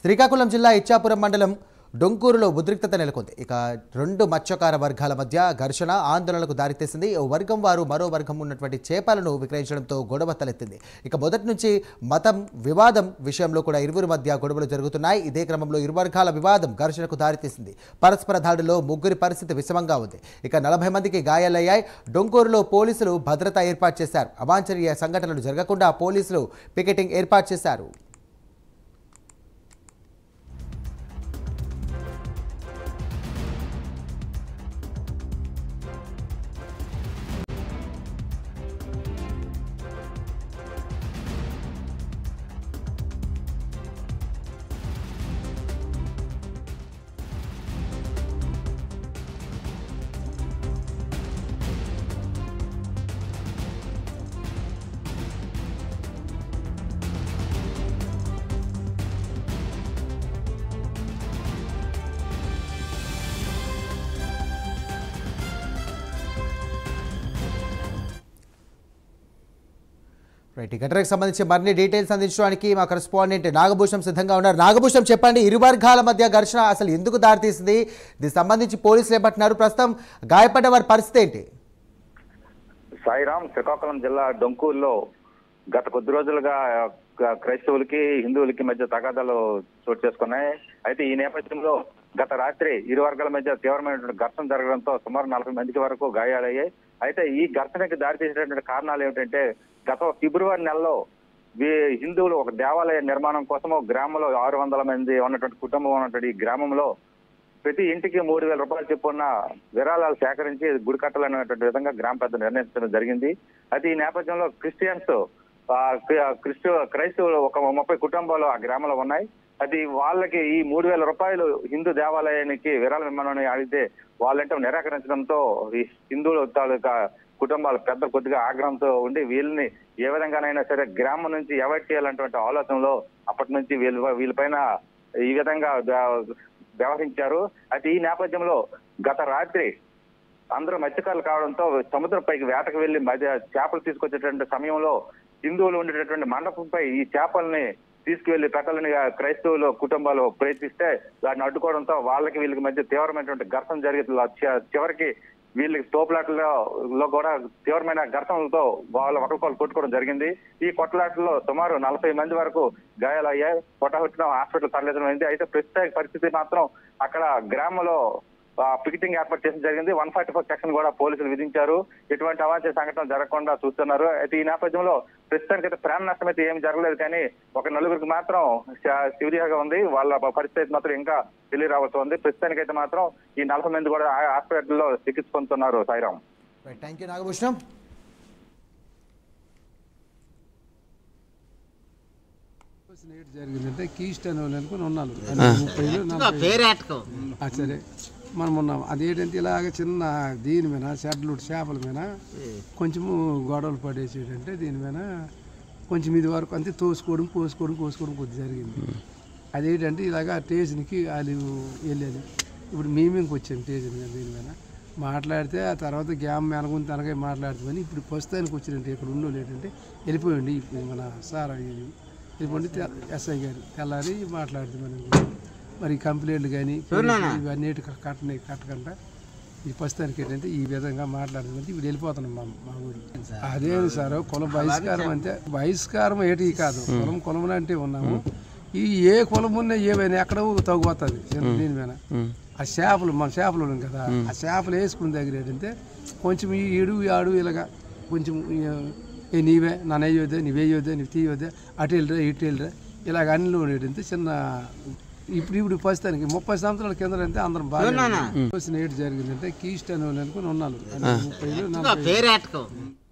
శ్రీకాకుళం జిల్లా ఇచ్చాపురం మండలం డొంకూరులో ఉద్రిక్తత నెలకొంది. ఇక రెండు మత్స్యకార వర్గాల మధ్య ఘర్షణ ఆందోళనలకు దారితీసింది. ఓ వర్గం వారు మరో వర్గం ఉన్నటువంటి చేపలను విక్రయించడంతో గొడవ తలెత్తింది. ఇక మొదటి నుంచి మతం వివాదం విషయంలో కూడా ఇరువురి మధ్య గొడవలు జరుగుతున్నాయి. ఇదే క్రమంలో ఇరు వర్గాల వివాదం ఘర్షణకు దారితీసింది. పరస్పర దాడుల్లో ముగ్గురి పరిస్థితి విషమంగా ఉంది. ఇక 40 మందికి గాయాలయ్యాయి. డొంకూరులో పోలీసులు భద్రత ఏర్పాటు చేశారు. అవాంఛనీయ సంఘటనలు జరగకుండా పోలీసులు పికెటింగ్ ఏర్పాటు చేశారు. రైట్, ఈ ఘటనకు సంబంధించి మరిన్ని డీటెయిల్స్ అందించడానికి మా కరెస్పాండెంట్ నాగభూషణం సిద్ధంగా ఉన్నారు. నాగభూషణం, చెప్పండి, ఇరు వర్గాల మధ్య ఘర్షణ అసలు ఎందుకు దారితీసింది? దీనికి సంబంధించి పోలీసులు ఏమంటున్నారు? ప్రస్తుతం గాయపడ్డ వారి పరిస్థితి ఏంటి? సాయిరాం, శ్రీకాకుళం జిల్లా డొంకూరులో గత కొద్ది రోజులుగా క్రైస్తవులకి హిందువులకి మధ్య తగాదాలు చోటు చేసుకున్నాయి. అయితే ఈ నేపథ్యంలో గత రాత్రి ఇరు వర్గాల మధ్య తీవ్రమైనటువంటి ఘర్షణ జరగడంతో సుమారు 40 మందికి వరకు గాయాలయ్యాయి. అయితే ఈ ఘర్షణకి దారితీసినటువంటి కారణాలు ఏమిటంటే, గత ఫిబ్రవరి నెలలో హిందువులు ఒక దేవాలయ నిర్మాణం కోసము గ్రామంలో 600 మంది ఉన్నటువంటి కుటుంబం ఉన్నటువంటి ఈ గ్రామంలో ప్రతి ఇంటికి 3,000 రూపాయలు చొప్పున విరాళాలు సేకరించి గుడి కట్టాలనేటువంటి విధంగా గ్రామ పెద్ద నిర్ణయించడం జరిగింది. అయితే ఈ నేపథ్యంలో క్రైస్తవులు ఒక 30 కుటుంబాలు ఆ గ్రామంలో ఉన్నాయి. అది వాళ్ళకి ఈ 3,000 రూపాయలు హిందూ దేవాలయానికి విరాళం ఇవ్వమని అడిగితే వాళ్ళంటే నిరాకరించడంతో ఈ హిందువుల తాలూకా కుటుంబాలు పెద్ద కొద్దిగా ఆగ్రహంతో ఉండి వీళ్ళని ఏ విధంగానైనా సరే గ్రామం నుంచి అవాయిడ్ చేయాలన్నటువంటి ఆలోచనలో అప్పటి నుంచి వీళ్ళపైన ఈ విధంగా వ్యవహరించారు. అయితే ఈ నేపథ్యంలో గత రాత్రి అందరూ మత్స్యకారులు కావడంతో సముద్రం పైకి వేటకు వెళ్లి మధ్య చేపలు తీసుకొచ్చేటువంటి సమయంలో హిందువులు ఉండేటటువంటి మండపంపై ఈ చేపల్ని తీసుకువెళ్లి పెట్టాలని క్రైస్తవులు కుటుంబాలు ప్రయత్నిస్తే దాన్ని అడ్డుకోవడంతో వాళ్ళకి వీళ్ళకి మధ్య తీవ్రమైనటువంటి ఘర్షణ జరిగింది. చివరికి వీళ్ళకి తోపులాటలో కూడా తీవ్రమైన ఘర్షణలతో వాళ్ళు ఒకరికొకరు కొట్టుకోవడం జరిగింది. ఈ కొట్లాటలో సుమారు 40 మంది వరకు గాయాలయ్యాయి. కొట్టగొట్టిన హాస్పిటల్ తరలించడం అయింది. అయితే ప్రస్తుత పరిస్థితి మాత్రం అక్కడ గ్రామంలో పికెటింగ్ ఏర్పాటు చేయడం జరిగింది. 144 సెక్షన్ కూడా పోలీసులు విధించారు. ఎటువంటి అవాంఛనీయ సంఘటనలు జరగకుండా చూస్తున్నారు. అయితే ఈ నేపథ్యంలో ప్రస్తుతానికి అయితే ప్రాణ నష్టం అయితే ఏమి జరగలేదు, కానీ ఒక 4గురికి మాత్రం సివియర్గా ఉంది. వాళ్ళ పరిస్థితి మాత్రం ఇంకా తెలియరాబోతోంది. ప్రస్తుతానికి అయితే మాత్రం ఈ 40 మంది కూడా హాస్పిటల్లో చికిత్స పొందుతున్నారు. సాయిరాం. Thank you Nagabhushanam. జరిగిందంటే కీస్టన్ అనుకుని ఉన్నాను. సరే, మనం ఉన్నాం. అదేంటంటే ఇలాగ చిన్న దీని మీద చేపల మీద కొంచెము గొడవలు పడేసేటంటే దీని మీద కొంచెం ఇది వరకు అంతే కోసుకోవడం కొద్ది జరిగింది. అదేంటంటే ఇలాగ స్టేషన్కి వాళ్ళు వెళ్ళేది. ఇప్పుడు మేమేకి వచ్చాము స్టేషన్ మీద. దీని మీద మాట్లాడితే ఆ తర్వాత గ్యామ్ మెనగుంది తనగా మాట్లాడుతుందని ఇప్పుడు ప్రస్తుతానికి వచ్చిందంటే ఇక్కడ ఉండవు ఏంటంటే వెళ్ళిపోయండి. మన సార్ వెళ్ళిపోండి ఎస్ఐ గారు తెల్లారి మాట్లాడుతుంది. మరి కంప్లైంట్లు కానీ ఇవన్నీ కట్టకుండా ఈ ప్రస్తుతానికి ఏంటంటే ఈ విధంగా మాట్లాడుతుంది. ఇప్పుడు వెళ్ళిపోతున్నాం మా ఊరు. అదే సార్, కులం బహిష్కారం అంటే బహిష్కారం ఏంటి కాదు. కులం అంటే ఉన్నాము. ఈ ఏ కులం ఉన్నా ఏమైనా ఎక్కడ తగ్గిపోతుంది దీని మీద. ఆ చేపలు మన చేపలు ఉన్నాం కదా, ఆ చేపలు వేసుకున్న దగ్గర ఏంటంటే కొంచెం ఈ ఆడు ఇలాగా కొంచెం నీవే నన్ను వేయొద్దా, నువ్వేయొద్దా, నువ్వు తీయొద్దా, అటు వెళ్ళరా ఇటు వెళ్ళరా ఇలాగ అన్నిలో ఉండేటంటే చిన్న ఇప్పుడు ప్రస్తుతానికి 30 సంవత్సరాల కింద అంటే అందరం బాగా జరిగిందంటే కీస్టన్ అనుకుని ఉన్నాను. 30